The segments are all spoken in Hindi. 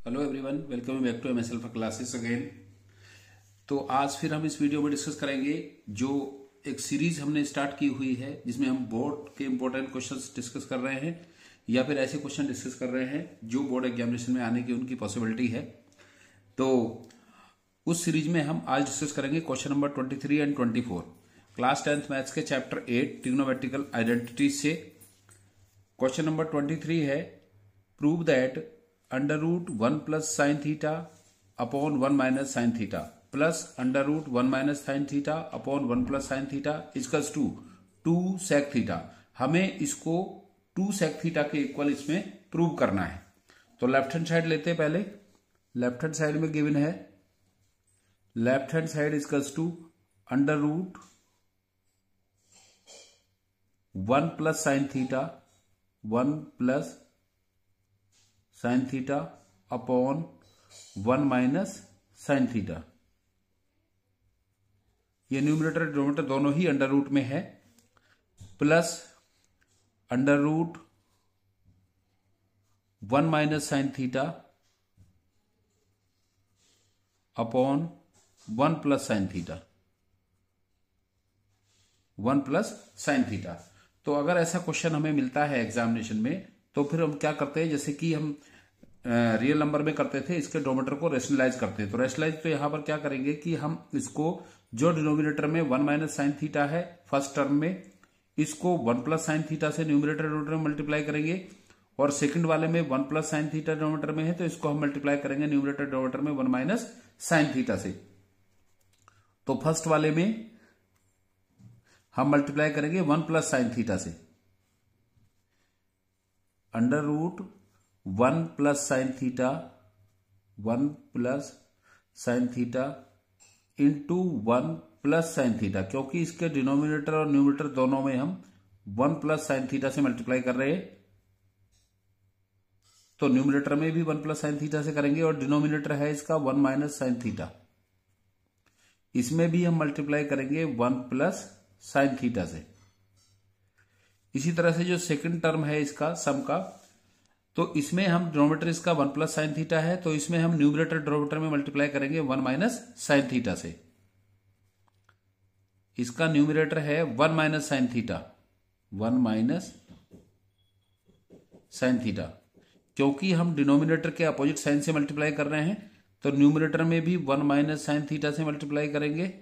Hello everyone, welcome back to MSL for classes again. तो आज फिर हम इस वीडियो में डिस्कस करेंगे जो एक सीरीज हमने स्टार्ट की हुई है जिसमें हम बोर्ड के इंपॉर्टेंट क्वेश्चंस डिस्कस कर रहे हैं या फिर ऐसे क्वेश्चन डिस्कस कर रहे हैं जो बोर्ड एग्जामिनेशन में आने की उनकी पॉसिबिलिटी है। तो उस सीरीज में हम आज डिस्कस करेंगे question number 23 and 24 class 10th maths के चैप्टर 8 ट्रिग्नोमेट्रिकल आइडेंटिटीज से। क्वेश्चन नंबर 23 है prove that under root 1 plus sine theta upon 1 minus sine theta plus under root 1 minus sine theta upon 1 plus sine theta equals to 2 sec theta. हमें इसको 2 सेक थीटा के इक्वल इसमें प्रूव करना है। तो लेफ्ट हैंड साइड लेते हैं। पहले लेफ्ट हैंड साइड में गिवन है left hand side equals to under root 1 plus sine theta 1 plus sine theta upon 1 minus sine theta. ये न्यूमरेटर डिनोमिनेटर दोनों ही अंडर रूट में है plus under root 1 minus sine theta upon 1 plus sine theta 1 plus sine theta. तो अगर ऐसा क्वेश्चन हमें मिलता है एग्जामिनेशन में तो फिर हम क्या करते हैं, जैसे कि हम रियल नंबर में करते थे, इसके डिनोमिनेटर को रेशनलाइज करते हैं। तो रेशनलाइज तो यहां पर क्या करेंगे कि हम इसको जो डिनोमिनेटर में 1 माइनस साइन थीटा है फर्स्ट टर्म में, इसको 1 प्लस साइन थीटा से न्यूमरेटर डिनोमिनेटर में मल्टीप्लाई करेंगे और सेकंड वाले में 1 प्लस साइन थीटा डिनोमिनेटर में है तो इसको हम मल्टीप्लाई करेंगे न्यूमरेटर डिनोमिनेटर में 1 माइनस साइन थीटा से। तो फर्स्ट वाले में हम मल्टीप्लाई करेंगे 1 प्लस साइन थीटा से, under root 1 plus sine theta 1 plus sine theta into 1 plus sine theta, क्योंकि इसके डिनोमिनेटर और न्यूमरेटर दोनों में हम 1 प्लस साइन थीटा से मल्टीप्लाई कर रहे हैं। तो न्यूमरेटर में भी 1 प्लस साइन थीटा से करेंगे और डिनोमिनेटर है इसका 1 माइनस साइन थीटा, इसमें भी हम मल्टीप्लाई करेंगे 1 प्लस साइन थीटा से। इसी तरह से जो सेकंड टर्म है इसका सम का, तो इसमें हम डिनोमिनेटर इसका 1 प्लस साइन थीटा है तो इसमें हम न्यूमरेटर डिनोमिनेटर में मल्टीप्लाई करेंगे 1 माइनस साइन थीटा से। इसका न्यूमरेटर है 1 minus sine theta 1 minus sine theta, क्योंकि हम डिनोमिनेटर के अपोजिट साइन से मल्टीप्लाई कर रहे हैं तो न्यूमरेटर में भी 1 माइनस साइन थीटा से मल्टीप्लाई करेंगे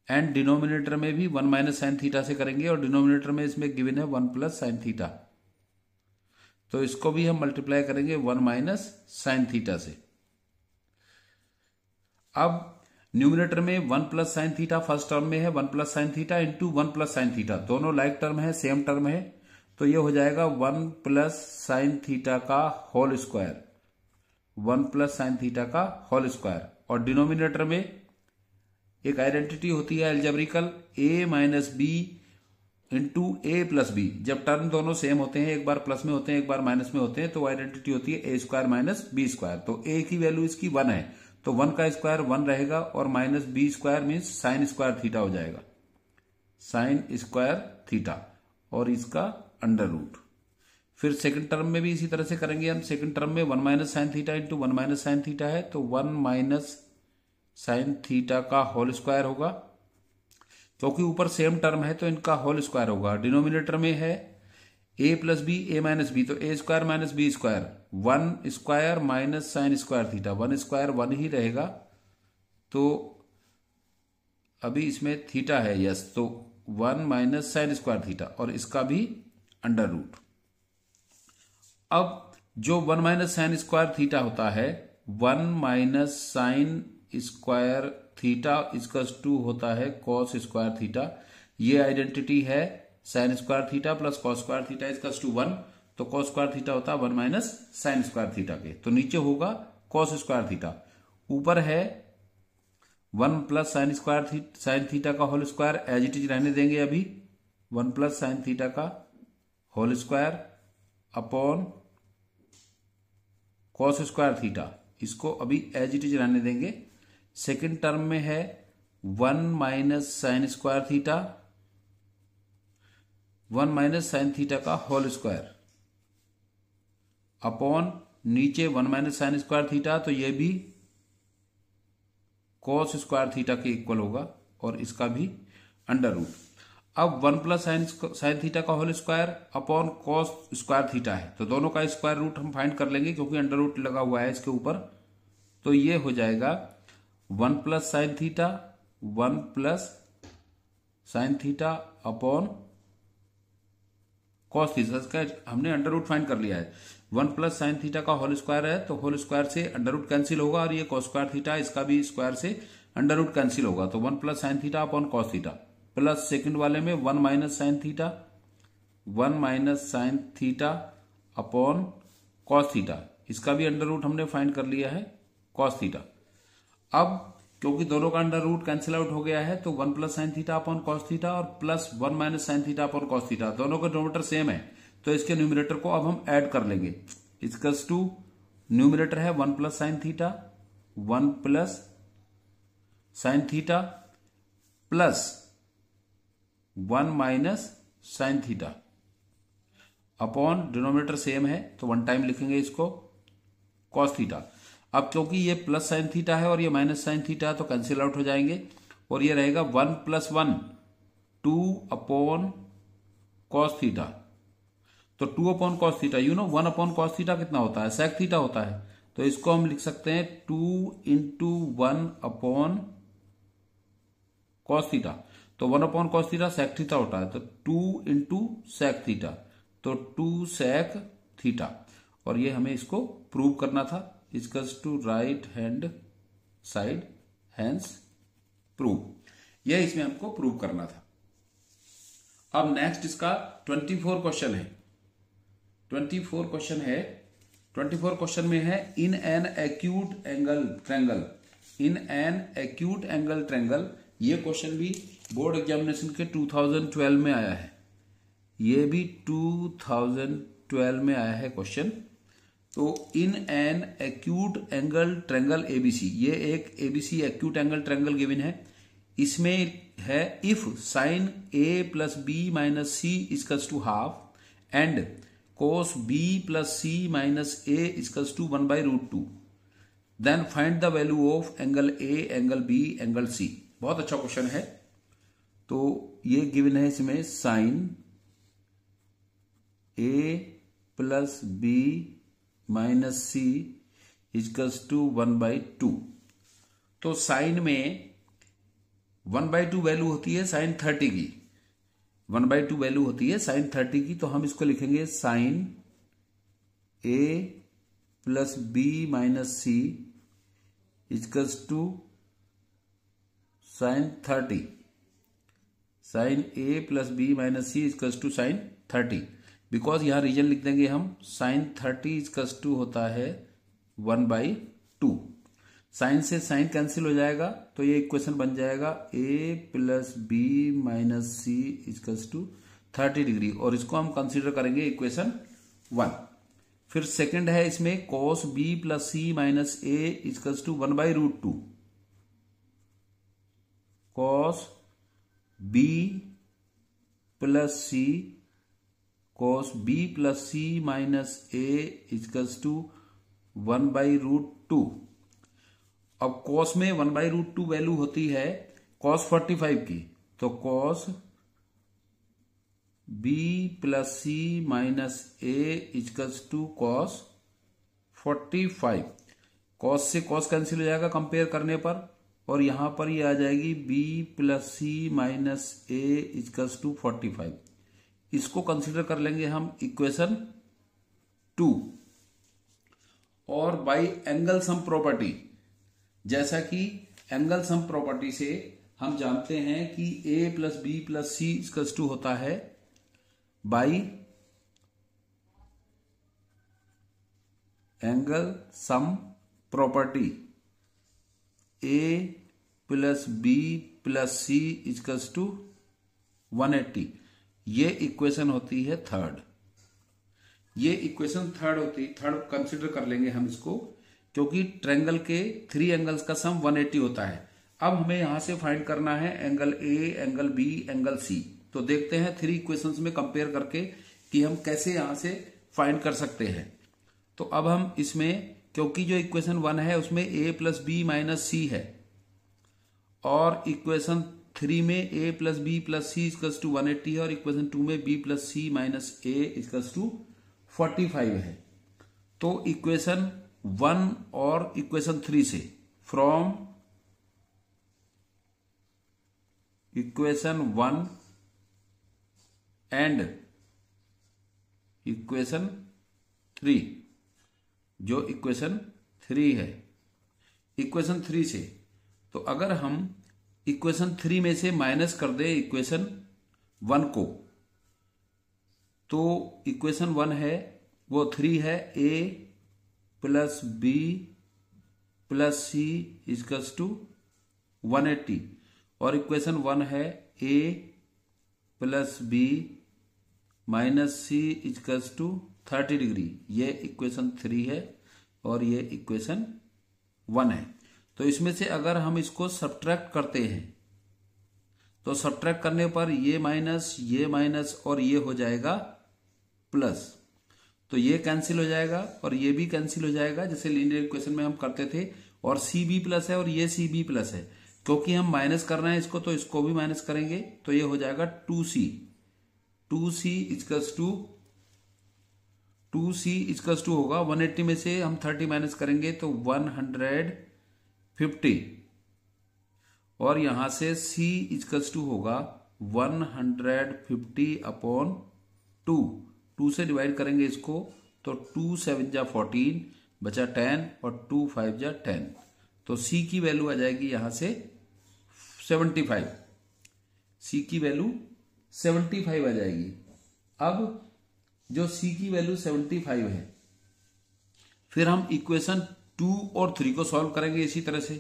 एंड डिनोमिनेटर में भी 1 माइनस साइन थीटा से करेंगे और डिनोमिनेटर में इसमें गिवन है 1 प्लस साइन थीटा, तो इसको भी हम मल्टीप्लाई करेंगे 1 माइनस साइन थीटा से। अब न्यूमरेटर में 1 plus sine theta first term में है 1 plus sine theta into 1 plus sine theta, दोनों लाइक टर्म है, सेम टर्म है, तो ये हो जाएगा 1 प्लस साइन थीटा का whole square 1 plus sine theta का होल स्क्वायर। और डिनोमिनेटर में एक आइडेंटिटी होती है algebraical a minus b into a plus b. जब टर्म दोनों सेम होते हैं, एक बार प्लस में होते हैं एक बार माइनस में होते हैं, तो आइडेंटिटी होती है ए स्क्वायर माइनस बी स्क्वायर। तो a की वैल्यू इसकी 1 है तो 1 का स्क्वायर 1 रहेगा और minus b square means sine square theta हो जाएगा, साइन स्क्वायर थीटा, और इसका अंडर रूट। फिर सेकंड टर्म में भी इसी तरह से करेंगे हम। सेकंड टर्म में 1 minus sine theta into 1 minus sine theta है तो 1 माइनस साइन थीटा का होल स्क्वायर होगा, क्योंकि ऊपर सेम टर्म है तो इनका होल स्क्वायर होगा। डिनोमिनेटर में है a plus b a minus b, तो a square minus b square 1 square minus sine square theta, 1 square 1 ही रहेगा, तो अभी इसमें थीटा है यस, तो 1 माइनस साइन स्क्वायर थीटा और इसका भी अंडर रूट। अब जो 1 माइनस साइन स्क्वायर थीटा होता है 1 minus sine square theta equals to होता है कॉस स्क्वायर थीटा। ये आइडेंटिटी है sine square theta plus cos square theta equals to 1, तो कॉस स्क्वायर थीटा होता है 1 माइनस साइन स्क्वायर थीटा के, तो नीचे होगा कॉस स्क्वायर थीटा, ऊपर है 1 प्लस साइन थीटा का whole square, as it is रहने देंगे अभी 1 प्लस साइन थीटा का whole square upon cos square theta, इसको अभी एज इट इज रहने देंगे। सेकंड टर्म में है 1 minus sine square theta 1 minus sine theta का होल स्क्वायर अपॉन नीचे 1 माइनस साइन स्क्वायर थीटा, तो ये भी कॉस स्क्वायर थीटा के इक्वल होगा और इसका भी अंडर रूट। अब 1 प्लस साइन थीटा का whole square upon cos square theta है, तो दोनों का स्क्वायर रूट हम फाइंड कर लेंगे क्योंकि अंडर रूट लगा हुआ है इसके ऊपर। तो ये हो जाएगा 1 plus sine theta 1 plus sine theta upon cos theta, इसका हमने अंडर रूट फाइंड कर लिया है। 1 प्लस साइन थीटा का होल स्क्वायर है तो होल स्क्वायर से अंडर रूट कैंसिल होगा और ये कॉस स्क्वायर थीटा इसका भी स्क्वायर से अंडर रूट कैंसिल होगा, तो 1 plus sine theta upon cos theta, plus second वाले में 1 minus sine theta 1 minus sine theta upon cos theta, इसका भी अंडर रूट हमने फाइंड कर लिया है कॉस थीटा। अब क्योंकि दोनों का अंडर रूट कैंसिल आउट हो गया है तो 1 plus sine theta upon cos theta और plus 1 minus sine theta upon cos theta, दोनों का डिनोमिनेटर सेम है तो इसके न्यूमरेटर को अब हम ऐड कर लेंगे। इक्वल्स टू न्यूमरेटर है 1 plus sine theta 1 plus sine theta plus 1 minus sine theta upon denominator same है तो 1 टाइम लिखेंगे इसको कॉस थीटा। अब क्योंकि ये प्लस साइन थीटा है और ये माइनस साइन थीटा है तो कैंसिल आउट हो जाएंगे और ये रहेगा 1 प्लस 1 2 अपॉन कॉस थीटा, तो 2 upon cos theta 1 upon cos theta कितना होता है, सेक थीटा होता है, तो इसको हम लिख सकते हैं 2 इंटू 1 अपॉन कॉस थीटा, तो 1 upon cos theta sec theta होता है, तो 2 इंटू सेक थीटा, तो 2 सेक थीटा, और ये हमें इसको प्रूव करना था। Equals to right hand side hence prove, यह इसमें हमको प्रूव करना था। अब नेक्स्ट इसका 24 क्वेश्चन है। 24 क्वेश्चन है, 24 क्वेश्चन में है इन an acute angle triangle, in an acute angle triangle, ये क्वेश्चन भी बोर्ड एग्जामिनेशन के 2012 में आया है, ये भी 2012 में आया है क्वेश्चन। तो in an acute angle triangle ABC, ये एक ABC acute angle triangle given है, इसमें है if sine a plus B minus C equals to half and cos b plus c minus a equals to 1/√2, then find the value of angle a angle b angle c. बहुत अच्छा क्वेश्चन है। तो ये गिवन है इसमें sine a plus B minus C equals to 1/2। तो साइन में 1/2 वैल्यू होती है साइन 30 की, 1/2 वैल्यू होती है साइन 30 की, तो हम इसको लिखेंगे sine a plus B minus C equals to sine 30, sine a plus B minus C equals to sine 30, because यहां रीजन लिख देंगे हम साइन 30 इक्वल्स टू होता है 1/2। साइन से साइन कैंसिल हो जाएगा तो ये इक्वेशन बन जाएगा A plus B minus C equals to 30 degree, और इसको हम कंसीडर करेंगे इक्वेशन 1। फिर सेकंड है इसमें cos b plus c minus a equals to 1/√2, cos b plus c, cos b plus c minus a equals to 1/√2। अब cos में 1/√2 वैल्यू होती है cos 45 की, तो cos b plus c minus a equals to cos 45। cos से cos कैंसिल हो जाएगा कंपेयर करने पर, और यहां पर ये आ जाएगी b plus c minus a equals to 45। इसको कंसिडर कर लेंगे हम इक्वेशन 2। और बाय एंगल सम प्रॉपर्टी, जैसा कि एंगल सम प्रॉपर्टी से हम जानते हैं कि a plus b plus c equals to होता है by angle sum property a plus b plus c equals to 180। ये इक्वेशन होती है थर्ड, ये इक्वेशन थर्ड कंसिडर कर लेंगे हम इसको, क्योंकि ट्रायंगल के 3 एंगल्स का सम 180 होता है। अब हमें यहां से फाइंड करना है angle a angle b angle c. तो देखते हैं 3 इक्वेशंस में कंपेयर करके कि हम कैसे यहां से फाइंड कर सकते हैं। तो अब हम इसमें, क्योंकि जो इक्वेशन 1 है उसमें a plus B minus c है, और इक्वेशन 3 में a plus b plus c equals to 180 है, और इक्वेशन 2 में b plus c minus a equals to 45 है। तो इक्वेशन 1 और इक्वेशन 3 से, फ्रॉम इक्वेशन 1 एंड इक्वेशन 3, जो इक्वेशन 3 है, इक्वेशन 3 से, तो अगर हम इक्वेशन 3 में से माइनस कर दे इक्वेशन 1 को, तो इक्वेशन 1 है वो 3 है, a plus b plus c equals to 180, और इक्वेशन 1 है a plus B minus C equals to 30 degree. ये इक्वेशन 3 है और ये इक्वेशन 1 है। तो इसमें से अगर हम इसको सब्ट्रैक्ट करते हैं, तो सब्ट्रैक्ट करने पर ये माइनस और ये हो जाएगा प्लस, तो ये कैंसिल हो जाएगा और ये भी कैंसिल हो जाएगा, जैसे लीनियर इक्वेशन में हम करते थे। और सी बी प्लस है और ये सी बी प्लस है, क्योंकि हम माइनस कर रहे हैं इसको, तो इसको भी माइनस करेंगे, तो ये हो जाएगा 2c इक्वल्स टू होगा 180 में से हम 30 माइनस करेंगे तो 150, और यहां से c इक्वल्स टू होगा 150 अपॉन 2 से डिवाइड करेंगे इसको, तो 2 7 जा 14 बचा 10 और 2 5 जा 10, तो c की वैल्यू आ जाएगी यहां से 75। c की वैल्यू 75 आ जाएगी। अब जो c की वैल्यू 75 है, फिर हम इक्वेशन 2 और 3 को सॉल्व करेंगे इसी तरह से।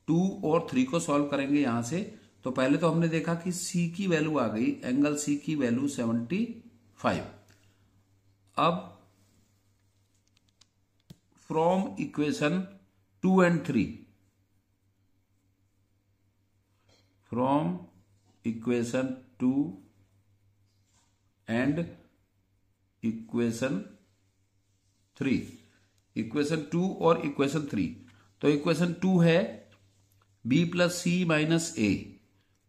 2 और 3 को सॉल्व करेंगे यहां से, तो पहले तो हमने देखा कि c की वैल्यू आ गई, एंगल c की वैल्यू 75। अब from equation 2 and 3, from equation 2 and equation 3, equation 2 और इक्वेशन 3, तो इक्वेशन 2 है b प्लस सी माइनस ए,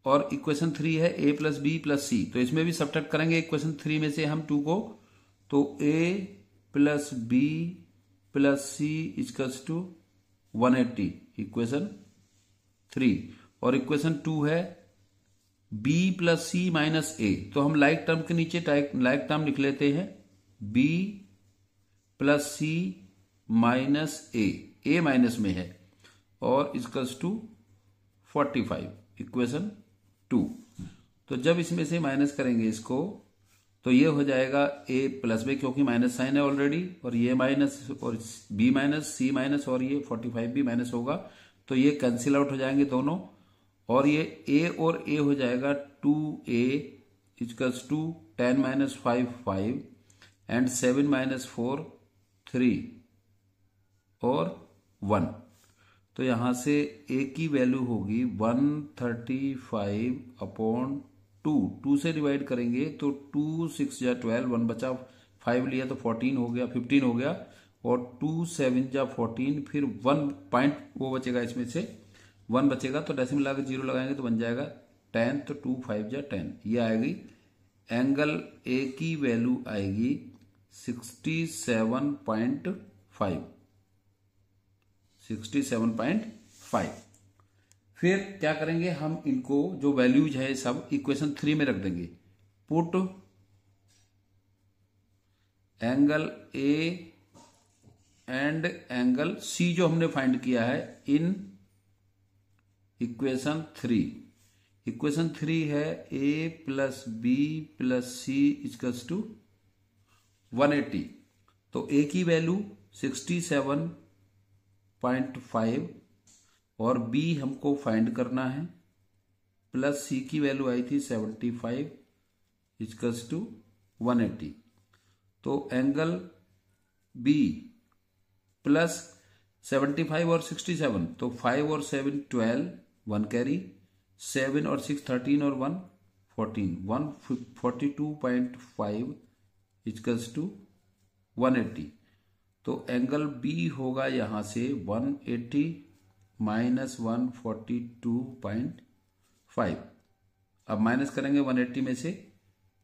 और इक्वेशन 3 है a प्लस बी प्लस सी, तो इसमें भी सब्ट्रैक्ट करेंगे इक्वेशन 3 में से हम 2 को, तो a plus b plus c equals to 180 equation 3, और इक्वेशन 2 है b plus c minus a, तो हम लाइक टर्म के नीचे लाइक टर्म लिख लेते हैं, b प्लस सी माइनस ए माइनस में है, और इक्वल्स टू 45 इक्वेशन 2। तो जब इसमें से माइनस करेंगे इसको, तो ये हो जाएगा a प्लस b, क्योंकि माइनस साइन है ऑलरेडी, और ये माइनस और b माइनस सी माइनस, और ये 45 भी माइनस होगा, तो ये कैंसिल आउट हो जाएंगे दोनों, और ये a और a हो जाएगा 2a equals to 10 minus 5 and 7 minus 4 3 और 1, तो यहां से a की वैल्यू होगी 135 अपॉन 2 से डिवाइड करेंगे तो 2 6 जा 12, 1 बचा 5 लिया तो 14 हो गया, 15 हो गया, और 2 7 जा 14, फिर 1 पॉइंट वो बचेगा, इसमें से 1 बचेगा, तो डेसिमल लगा के 0 लगाएंगे तो बन जाएगा 10, तो 2 5 जा 10, ये आएगी एंगल a की वैल्यू आएगी 67.5। फिर क्या करेंगे, हम इनको जो वैल्यूज है सब इक्वेशन 3 में रख देंगे। Put angle a and angle c जो हमने फाइंड किया है इन इक्वेशन 3। इक्वेशन 3 है a plus b plus c equals to 180, तो a की वैल्यू 67.5 और b हमको फाइंड करना है, प्लस c की वैल्यू आई थी 75 इक्वल्स टू 180, तो एंगल b प्लस 75 और 67, तो 5 और 7 12, 1 कैरी, 7 और 6 13 और 1 14, 142.5 इक्वल्स टू 180, तो एंगल बी होगा यहां से 180 माइनस 142.5। अब माइनस करेंगे 180 में से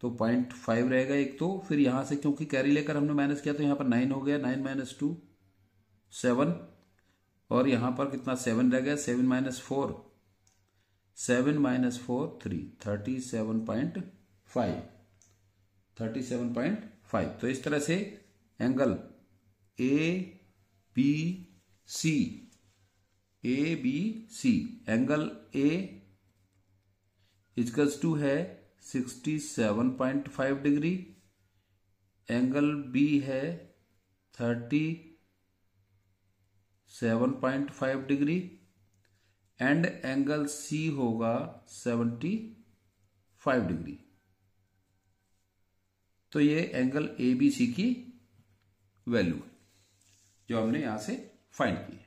तो 0.5 रहेगा एक, तो फिर यहां से क्योंकि कैरी लेकर हमने माइनस किया तो यहां पर 9 हो गया, 9 माइनस 2 7, और यहां पर कितना 7 रह गया, 7 माइनस 4 7 माइनस 4 3 37.5। तो इस तरह से angle a b c angle a equals to है 67.5 डिग्री, एंगल बी है 37.5 डिग्री एंड एंगल सी होगा 75 डिग्री। तो ये एंगल ए बी सी की वैल्यू है जो हमने यहां से फाइंड की है।